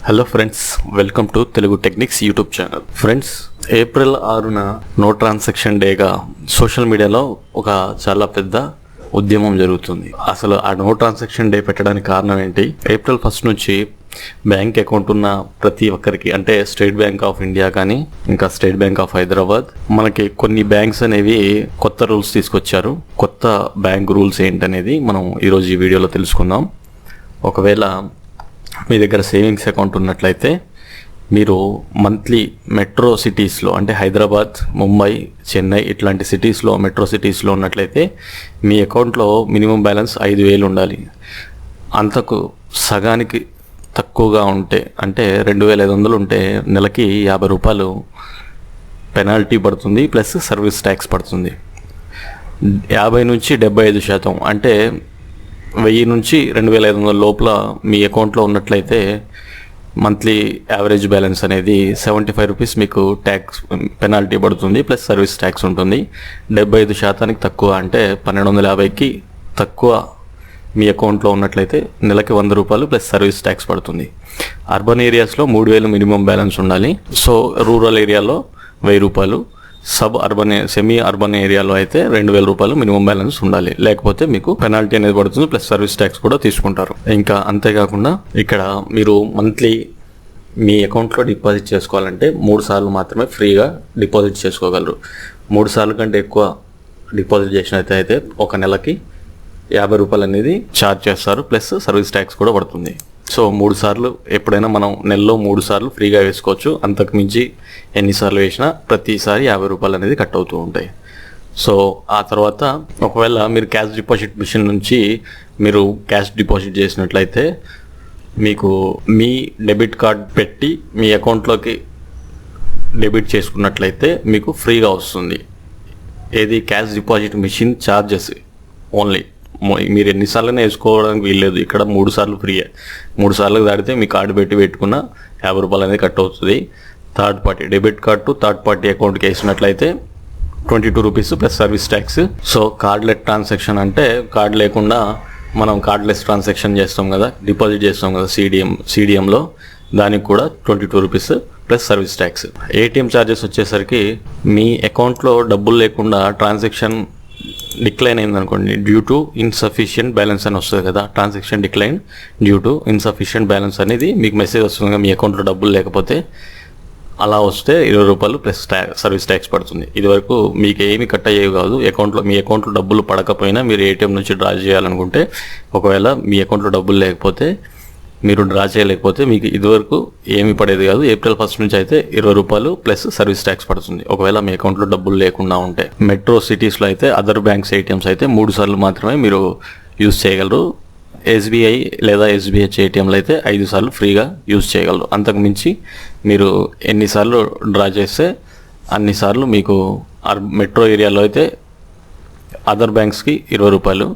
Hello friends, welcome to Telugu techniques YouTube channel. Friends, April 6న no transaction డేగా social మీడియాలో ఒక చాలా పెద్ద ఉద్యమం జరుగుతుంది. అసలు ఆ నో ట్రాన్సాక్షన్ డే పెట్టడానికి కారణం ఏంటి? ఏప్రిల్ 1 నుంచి బ్యాంక్ అకౌంట్ ఉన్న ప్రతి ఒక్కరికి, అంటే స్టేట్ బ్యాంక్ ఆఫ్ ఇండియా కానీ ఇంకా స్టేట్ బ్యాంక్ ఆఫ్ హైదరాబాద్, మనకి కొన్ని బ్యాంక్స్ అనేవి కొత్త రూల్స్ తీసుకొచ్చారు. కొత్త బ్యాంక్ రూల్స్ ఏంటనేది మనం ఈరోజు ఈ వీడియోలో తెలుసుకుందాం. ఒకవేళ మీ దగ్గర సేవింగ్స్ అకౌంట్ ఉన్నట్లయితే మీరు మంత్లీ మెట్రో సిటీస్లో, అంటే హైదరాబాద్, ముంబై, చెన్నై ఇట్లాంటి సిటీస్లో, మెట్రో సిటీస్లో ఉన్నట్లయితే మీ అకౌంట్లో మినిమం బ్యాలెన్స్ 5,000 ఉండాలి. అంతకు సగానికి తక్కువగా ఉంటే, అంటే 2,500 ఉంటే నెలకి 50 రూపాయలు పెనాల్టీ పడుతుంది, ప్లస్ సర్వీస్ ట్యాక్స్ పడుతుంది. 50 నుంచి 75%, అంటే 1000 నుంచి 2,500 లోపల మీ అకౌంట్లో ఉన్నట్లయితే మంత్లీ యావరేజ్ బ్యాలెన్స్ అనేది 75 రూపీస్ మీకు ట్యాక్స్ పెనాల్టీ పడుతుంది, ప్లస్ సర్వీస్ ట్యాక్స్ ఉంటుంది. 75% తక్కువ, అంటే 1,250కి తక్కువ మీ అకౌంట్లో ఉన్నట్లయితే నెలకి 100 రూపాయలు ప్లస్ సర్వీస్ ట్యాక్స్ పడుతుంది. అర్బన్ ఏరియాస్లో 3,000 మినిమం బ్యాలెన్స్ ఉండాలి. సో రూరల్ ఏరియాలో 1,000 రూపాయలు, సబ్ అర్బన్, సెమీ అర్బన్ ఏరియాలో అయితే 2,000 రూపాయలు మినిమం బ్యాలెన్స్ ఉండాలి. లేకపోతే మీకు పెనాల్టీ అనేది పడుతుంది, ప్లస్ సర్వీస్ ట్యాక్స్ కూడా తీసుకుంటారు. ఇంకా అంతేకాకుండా ఇక్కడ మీరు మంత్లీ మీ అకౌంట్లో డిపాజిట్ చేసుకోవాలంటే 3 సార్లు మాత్రమే ఫ్రీగా డిపాజిట్ చేసుకోగలరు. 3 సార్లు కంటే ఎక్కువ డిపాజిట్ చేసినట్లయితే ఒక నెలకి 50 రూపాయలు అనేది ఛార్జ్ చేస్తారు, ప్లస్ సర్వీస్ ట్యాక్స్ కూడా పడుతుంది. సో 3 సార్లు ఎప్పుడైనా మనం నెలలో 3 సార్లు ఫ్రీగా వేసుకోవచ్చు. అంతకు మించి ఎన్నిసార్లు వేసినా ప్రతిసారి 50 రూపాయలు అనేది కట్ అవుతూ ఉంటాయి. సో ఆ తర్వాత ఒకవేళ మీరు క్యాష్ డిపాజిట్ మిషన్ నుంచి మీరు క్యాష్ డిపాజిట్ చేసినట్లయితే మీకు మీ డెబిట్ కార్డ్ పెట్టి మీ అకౌంట్లోకి డెబిట్ చేసుకున్నట్లయితే మీకు ఫ్రీగా వస్తుంది. ఏది cash deposit machine charges only. మీరు ఎన్నిసార్లైనా వేసుకోవడానికి వీల్లేదు. ఇక్కడ 3 సార్లు ఫ్రీయే. 3 సార్లకు దాటితే మీ కార్డు పెట్టుకున్న 50 రూపాయలు అనేది కట్ అవుతుంది. Third party debit card to third party అకౌంట్కి వేసినట్లయితే 22 rupees plus service tax. So cardless transaction అంటే కార్డ్ లేకుండా మనం కార్డ్లెస్ ట్రాన్సాక్షన్ చేస్తాం కదా, డిపాజిట్ చేస్తాం కదా సిడిఎంలో, దానికి కూడా 22 rupees plus service tax. ATM charges వచ్చేసరికి మీ అకౌంట్లో డబ్బులు లేకుండా ట్రాన్సాక్షన్ డిక్లైన్ అయిందనుకోండి, డ్యూ టు ఇన్సఫిషియంట్ బ్యాలెన్స్ అని వస్తుంది కదా, transaction decline due to insufficient balance అనేది మీకు మెసేజ్ వస్తుంది కదా, మీ అకౌంట్లో డబ్బులు లేకపోతే. అలా వస్తే 20 రూపాయలు ప్లస్ సర్వీస్ ట్యాక్స్ పడుతుంది. ఇదివరకు మీకు ఏమి కట్ అయ్యేవి కాదు. మీ అకౌంట్లో డబ్బులు పడకపోయినా మీరు ఏటీఎం నుంచి డ్రా చేయాలనుకుంటే, ఒకవేళ మీ అకౌంట్లో డబ్బులు లేకపోతే, మీరు డ్రా చేయలేకపోతే మీకు ఇదివరకు ఏమి పడేది కాదు. ఏప్రిల్ 1 నుంచి అయితే 20 రూపాయలు ప్లస్ సర్వీస్ ట్యాక్స్ పడుతుంది, ఒకవేళ మీ అకౌంట్లో డబ్బులు లేకుండా ఉంటే. మెట్రో సిటీస్లో అయితే, అదర్ బ్యాంక్స్ ఏటీఎంస్ అయితే 3 సార్లు మాత్రమే మీరు యూజ్ చేయగలరు. ఎస్బీఐ లేదా ఎస్బీహెచ్ ఏటీఎంలు అయితే 5 సార్లు ఫ్రీగా యూజ్ చేయగలరు. అంతకు మించి మీరు ఎన్నిసార్లు డ్రా చేస్తే అన్నిసార్లు మీకు మెట్రో ఏరియాలో అయితే అదర్ బ్యాంక్స్కి 20 రూపాయలు,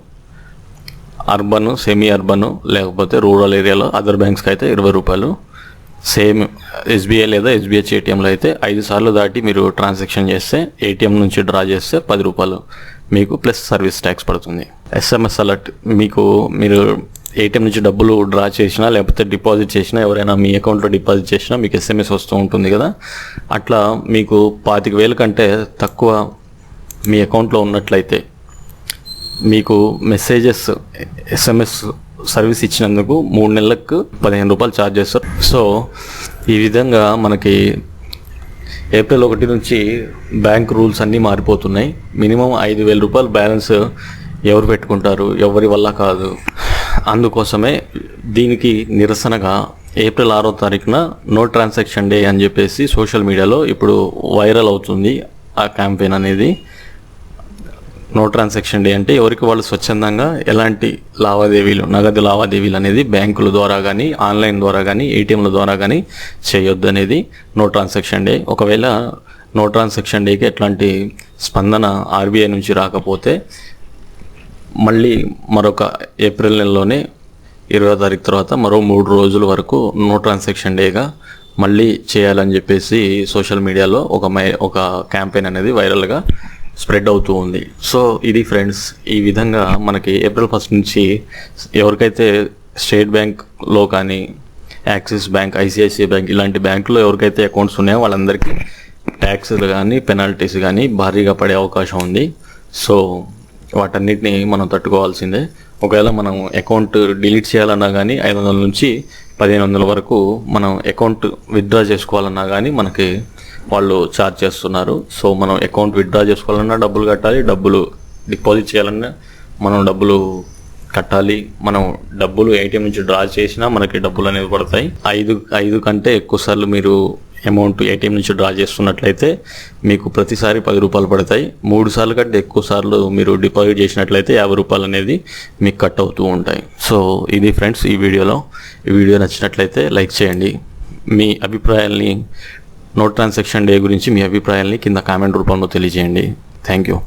అర్బన్, సెమీ అర్బన్ లేకపోతే రూరల్ ఏరియాలో అదర్ బ్యాంక్స్కి అయితే 20 రూపాయలు. సేమ్ ఎస్బీఐ లేదా ఎస్బీహెచ్ ఏటీఎంలో అయితే 5 సార్లు దాటి మీరు ట్రాన్సాక్షన్ చేస్తే, ఏటీఎం నుంచి డ్రా చేస్తే 10 రూపాయలు మీకు ప్లస్ సర్వీస్ ట్యాక్స్ పడుతుంది. ఎస్ఎంఎస్ అలర్ట్, మీరు ఏటీఎం నుంచి డబ్బులు డ్రా చేసినా లేకపోతే డిపాజిట్ చేసినా, ఎవరైనా మీ అకౌంట్లో డిపాజిట్ చేసినా మీకు ఎస్ఎంఎస్ వస్తూ ఉంటుంది కదా. అట్లా మీకు 25,000 కంటే తక్కువ మీ అకౌంట్లో ఉన్నట్లయితే మీకు మెసేజెస్, ఎస్ఎంఎస్ సర్వీస్ ఇచ్చినందుకు 3 నెలలకు 15 రూపాయలు ఛార్జ్ చేస్తారు. సో ఈ విధంగా మనకి ఏప్రిల్ 1 నుంచి బ్యాంక్ రూల్స్ అన్నీ మారిపోతున్నాయి. మినిమం 5,000 రూపాయలు బ్యాలెన్స్ ఎవరు పెట్టుకుంటారు? ఎవరి వల్ల కాదు. అందుకోసమే దీనికి నిరసనగా ఏప్రిల్ 6వ తారీఖున నో ట్రాన్సాక్షన్ డే అని చెప్పేసి సోషల్ మీడియాలో ఇప్పుడు వైరల్ అవుతుంది ఆ క్యాంపెయిన్ అనేది. నో ట్రాన్సాక్షన్ డే అంటే ఎవరికి వాళ్ళు స్వచ్ఛందంగా ఎలాంటి లావాదేవీలు, నగదు లావాదేవీలు అనేది బ్యాంకుల ద్వారా కానీ, ఆన్లైన్ ద్వారా కానీ, ఏటీఎంల ద్వారా కానీ చేయొద్దు అనేది నో ట్రాన్సాక్షన్ డే. ఒకవేళ నో ట్రాన్సాక్షన్ డేకి ఎట్లాంటి స్పందన ఆర్బీఐ నుంచి రాకపోతే మళ్ళీ మరొక ఏప్రిల్ నెలలోనే 20వ తారీఖు తర్వాత మరో 3 రోజుల వరకు నో ట్రాన్సాక్షన్ డేగా మళ్ళీ చేయాలని చెప్పేసి సోషల్ మీడియాలో ఒక క్యాంపెయిన్ అనేది వైరల్గా స్ప్రెడ్ అవుతూ ఉంది. సో ఇది ఫ్రెండ్స్, ఈ విధంగా మనకి ఏప్రిల్ 1 నుంచి ఎవరికైతే స్టేట్ బ్యాంక్లో కానీ యాక్సిస్ బ్యాంక్, ఐసిఐసిఐ బ్యాంక్ ఇలాంటి బ్యాంకులో ఎవరికైతే అకౌంట్స్ ఉన్నాయో వాళ్ళందరికీ ట్యాక్స్లు కానీ పెనాల్టీస్ కానీ భారీగా పడే అవకాశం ఉంది. సో వాటన్నిటిని మనం తట్టుకోవాల్సిందే. ఒకవేళ మనం అకౌంట్ డిలీట్ చేయాలన్నా కానీ 500 నుంచి 1500 వరకు మనం అకౌంట్ విత్డ్రా చేసుకోవాలన్నా కానీ మనకి వాళ్ళు ఛార్జ్ చేస్తున్నారు. సో మనం అకౌంట్ విత్డ్రా చేసుకోవాలన్నా డబ్బులు కట్టాలి, డబ్బులు డిపాజిట్ చేయాలన్నా మనం డబ్బులు కట్టాలి. మనం డబ్బులు ఏటీఎం నుంచి డ్రా చేసినా మనకి డబ్బులు అనేవి పడతాయి. 5 కంటే ఎక్కువ సార్లు మీరు అమౌంట్ ఏటీఎం నుంచి డ్రా చేస్తున్నట్లయితే మీకు ప్రతిసారి 10 రూపాయలు పడతాయి. 3 సార్లు కంటే ఎక్కువ సార్లు మీరు డిపాజిట్ చేసినట్లయితే 50 రూపాయలు అనేది మీకు కట్ అవుతూ ఉంటాయి. సో ఇది ఫ్రెండ్స్ ఈ వీడియో నచ్చినట్లయితే లైక్ చేయండి. మీ అభిప్రాయాల్ని నో ట్రాన్సాక్షన్ డే గురించి మీ అభిప్రాయాల్ని కింద కామెంట్ రూపంలో తెలియజేయండి. Thank you.